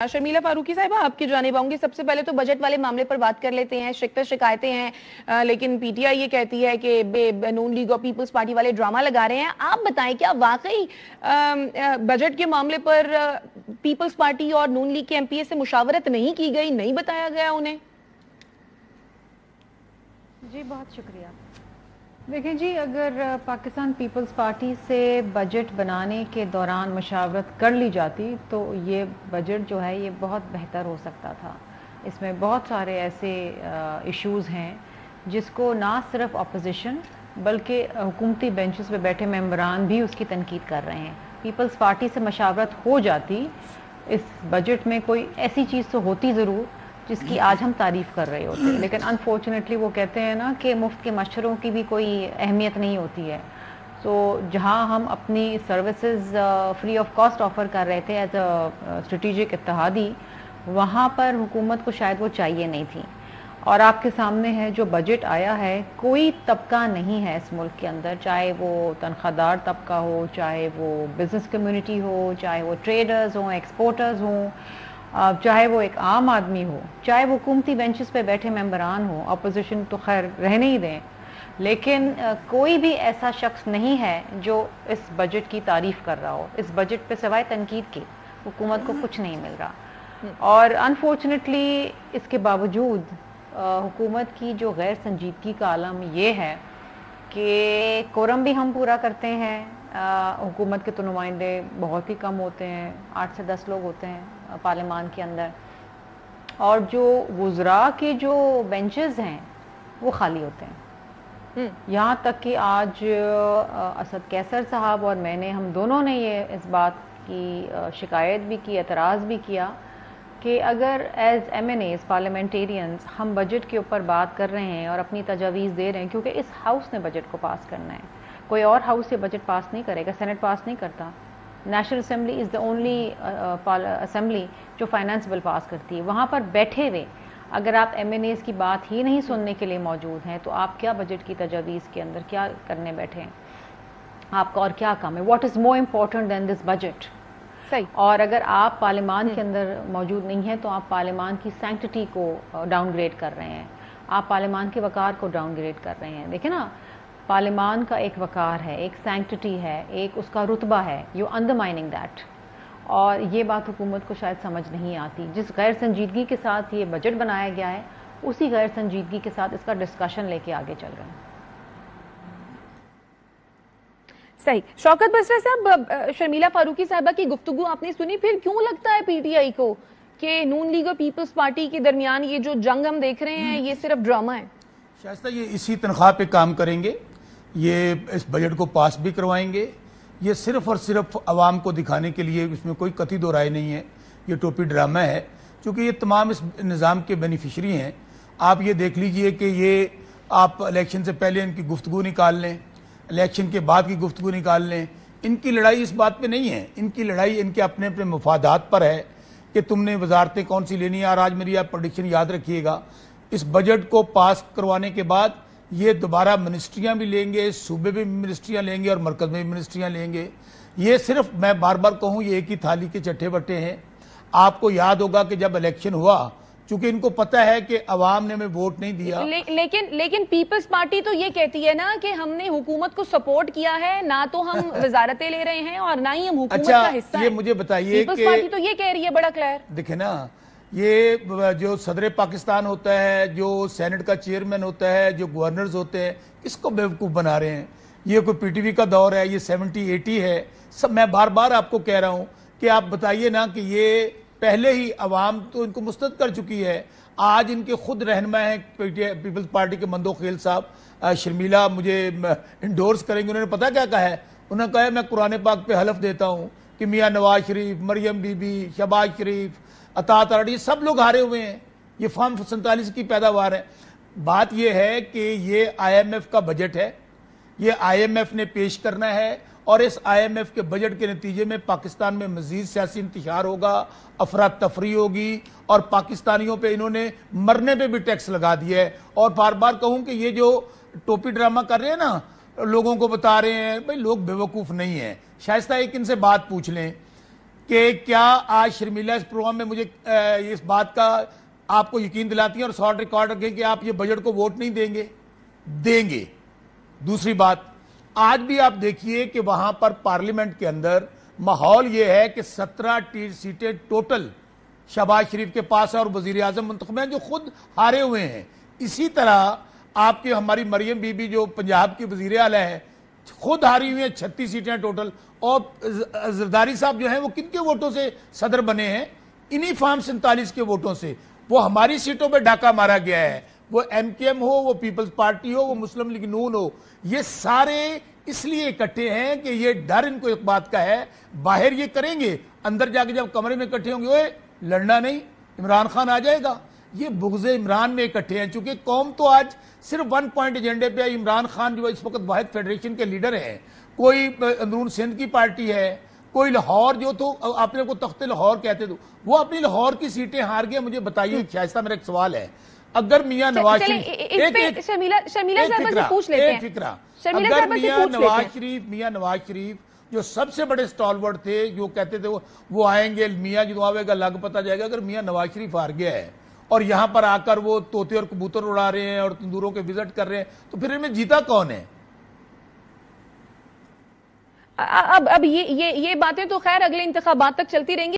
शर्मिला फारूकी साहिबा, आपकी जानिब आऊंगी। सबसे पहले तो बजट वाले मामले पर बात कर लेते हैं। शिकायतें हैं, लेकिन पीटीआई ये कहती है कि नून लीग और पीपल्स पार्टी वाले ड्रामा लगा रहे हैं। आप बताएं, क्या वाकई बजट के मामले पर पीपल्स पार्टी और नून लीग के एमपीए से मुशावरत नहीं की गई, नहीं बताया गया उन्हें? जी बहुत शुक्रिया। देखें जी, अगर पाकिस्तान पीपल्स पार्टी से बजट बनाने के दौरान मशावरत कर ली जाती तो ये बजट जो है ये बहुत बेहतर हो सकता था। इसमें बहुत सारे ऐसे इश्यूज़ हैं जिसको ना सिर्फ अपोजिशन बल्कि हुकूमती बेंचेस पे बैठे मेंबरान भी उसकी तनकीद कर रहे हैं। पीपल्स पार्टी से मशावरत हो जाती, इस बजट में कोई ऐसी चीज़ तो होती ज़रूर जिसकी आज हम तारीफ़ कर रहे होते हैं, लेकिन अनफॉर्चुनेटली वो कहते हैं ना कि मुफ्त के मशवरों की भी कोई अहमियत नहीं होती है। सो जहां हम अपनी services free of cost offer कर रहे थे एज अ स्ट्रेटेजिक इत्तेहादी, वहाँ पर हुकूमत को शायद वो चाहिए नहीं थी। और आपके सामने है जो बजट आया है, कोई तबका नहीं है इस मुल्क के अंदर, चाहे वो तनख्वाहदार तबका हो, चाहे वो बिज़नेस कम्युनिटी हो, चाहे वो ट्रेडर्स हों, एक्सपोर्टर्स हों, चाहे वो एक आम आदमी हो, चाहे वो हुकूमती बेंचेस पे बैठे मेंबरान हो। अपोजिशन तो खैर रहने ही दें, लेकिन कोई भी ऐसा शख्स नहीं है जो इस बजट की तारीफ़ कर रहा हो। इस बजट पे सिवाय तनकीद के हुकूमत को कुछ नहीं मिल रहा। और अनफॉर्चुनेटली इसके बावजूद हुकूमत की जो गैर संजीदगी का आलम ये है कि कोरम भी हम पूरा करते हैं, हुकूमत के तो नुमाइंदे बहुत ही कम होते हैं, 8 से 10 लोग होते हैं पार्लियामान के अंदर, और जो वुज़रा के जो बेंचेस हैं वो खाली होते हैं। यहाँ तक कि आज असद कैसर साहब और मैंने, हम दोनों ने ये इस बात की शिकायत भी की, एतराज़ भी किया कि अगर एज MNAs पार्लियामेंटेरियंस हम बजट के ऊपर बात कर रहे हैं और अपनी तजावीज़ दे रहे हैं, क्योंकि इस हाउस ने बजट को पास करना है, कोई और हाउस ये बजट पास नहीं करेगा, सेनेट पास नहीं करता। National assembly is the only assembly जो फाइनेंस बिल पास करती है। वहाँ पर बैठे हुए अगर आप MNAs की बात ही नहीं सुनने के लिए मौजूद हैं, तो आप क्या बजट की तजावीज़ के अंदर क्या करने बैठे हैं? आपका और क्या काम है? What is more important than this budget? सही। और अगर आप पार्लियामान के अंदर मौजूद नहीं हैं तो आप पार्लियामान की सैंक्टिटी को डाउनग्रेड कर रहे हैं, आप पार्लियामान के वक़ार को डाउनग्रेड कर रहे हैं। देखिए ना, पार्लियामान का एक वक़ार है, एक सैंक्टिटी है, एक उसका रुतबा है, यू अंडरमाइनिंग दैट। और ये बात हुकूमत को शायद समझ नहीं आती। जिस गैर संजीदगी के साथ ये बजट बनाया गया है, उसी गैर संजीदगी के साथ इसका डिस्कशन लेके आगे चल रहे हैं। सही। शौकत बसरा साहब, शर्मिला फारूकी साहिबा की गुफ्तगू आपने सुनी, फिर क्यों लगता है पीटीआई को कि नून लीग और पीपल्स पार्टी के दरमियान ये जो जंग हम देख रहे हैं ये सिर्फ ड्रामा है? शायद ये इसी तनख्वाह पे काम करेंगे, ये इस बजट को पास भी करवाएंगे, ये सिर्फ और सिर्फ आवाम को दिखाने के लिए, इसमें कोई कतई दो राय नहीं है, ये टोपी ड्रामा है, क्योंकि ये तमाम इस निज़ाम के बेनिफिशरी हैं। आप ये देख लीजिए कि ये आप इलेक्शन से पहले इनकी गुफ्तगू निकाल लें, इलेक्शन के बाद की गुफ्तगू निकाल लें, इनकी लड़ाई इस बात पे नहीं है, इनकी लड़ाई इनके अपने अपने मफादात पर है कि तुमने वजारतें कौन सी लेनी है। और आज मेरी आप प्रेडिक्शन याद रखिएगा, इस बजट को पास करवाने के बाद ये दोबारा मिनिस्ट्रियां भी लेंगे, सूबे भी मिनिस्ट्रियां लेंगे और मरकज में भी मिनिस्ट्रियां लेंगे। ये सिर्फ, मैं बार बार कहूं, ये एक ही थाली के चट्टे बट्टे हैं। आपको याद होगा कि जब इलेक्शन हुआ, चूंकि इनको पता है कि अवाम ने हमें वोट नहीं दिया, लेकिन पीपल्स पार्टी तो ये कहती है ना कि हमने हुकूमत को सपोर्ट किया है, ना तो हम वजारतें ले रहे हैं और ना ही हम हुकूमत का हिस्सा हैं। ये मुझे बताइए, पीपल्स पार्टी तो ये कह रही है बड़ा क्लियर। देखे ना, ये जो सदर पाकिस्तान होता है, जो सेनेट का चेयरमैन होता है, जो गवर्नर्स होते हैं, किसको बेवकूफ़ बना रहे हैं? ये कोई PTV का दौर है, ये 70-80 है सब। मैं बार बार आपको कह रहा हूं कि आप बताइए ना कि ये पहले ही अवाम तो इनको मुस्तरद कर चुकी है। आज इनके खुद रहनुमा हैं पीपल्स पार्टी के मंदो खेल साहब, शर्मिला मुझे इंडोर्स करेंगे। उन्होंने पता क्या कहा है? उन्होंने कहा है मैं कुरान पाक पे हलफ देता हूं कि मियाँ नवाज शरीफ, मरियम बीबी, शहबाज शरीफ, अतात अरड़ी सब लोग हारे हुए हैं, ये फॉर्म 47 की पैदावार है। बात यह है कि ये IMF का बजट है, ये IMF ने पेश करना है, और इस IMF के बजट के नतीजे में पाकिस्तान में मजीद सियासी इंतशार होगा, अफरा तफरी होगी, और पाकिस्तानियों पे इन्होंने मरने पे भी टैक्स लगा दिया है। और बार बार कहूं कि ये जो टोपी ड्रामा कर रहे हैं ना, लोगों को बता रहे हैं, भाई लोग बेवकूफ़ नहीं है। शायस्ता एक इनसे बात पूछ लें کہ کیا آج شرمیلا اس پروگرام میں مجھے اس بات کا آپ کو یقین دلاتی ہیں اور سالٹ ریکارڈ رکھیں کہ آپ یہ بجٹ کو ووٹ نہیں دیں گے؟ دیں گے۔ دوسری بات، آج بھی آپ دیکھیے کہ وہاں پر پارلیمنٹ کے اندر ماحول یہ ہے کہ 17 سیٹیں ٹوٹل شہباز شریف کے پاس ہے اور وزیر اعظم منتخب ہیں جو خود ہارے ہوئے ہیں۔ اسی طرح آپ کی ہماری مریم بی بی جو پنجاب کی وزیر اعلیٰ ہے خود ہاری ہوئی ہیں 36 سیٹیں ٹوٹل، اور زرداری صاحب جو ہیں وہ کن کے ووٹوں سے صدر بنے ہیں؟ انہی فارم 47 کے ووٹوں سے۔ وہ ہماری سیٹوں پہ ڈاکہ مارا گیا ہے، وہ ایم کیو ایم ہو، وہ پیپلز پارٹی ہو، وہ مسلم لیگ نون ہو، یہ سارے اس لیے اکٹھے ہیں کہ یہ ڈر ان کو ایک بات کا ہے، باہر یہ کریں گے، اندر جا کے جب کمرے میں اکٹھے ہوں گے اوے لڑنا نہیں، عمران خان آ جائے گا۔ یہ بغض عمران میں اکٹھے ہیں، چونکہ قوم تو آج صرف 1 پوائنٹ ایجنڈے پہ عمران خان جو اس وقت واحد فیڈریشن کے لیڈر ہیں، کوئی اندرون سندھ کی پارٹی ہے، کوئی لاہور جو تو اپنے کو تخت لاہور کہتے تھے، وہ اپنی لاہور کی سیٹیں ہار گئے۔ مجھے بتائیے شائستہ، میرا ایک سوال ہے، اگر میاں نواز شریف میاں نواز شریف جو سب سے بڑے سٹالورٹ تھے، جو کہتے تھے وہ آئیں گے، میاں جو آئے گا لگ پتہ جائے گا، اگر میاں نواز شریف ہار گیا ہے اور یہاں پر آ کر وہ طوطے اور کبوتر اڑا رہے ہیں اور تندوروں کے وزٹ کر رہے ہیں، تو پھر ان میں جیتا کون ہے؟ اب یہ باتیں تو خیر اگلے انتخابات تک چلتی رہیں گی۔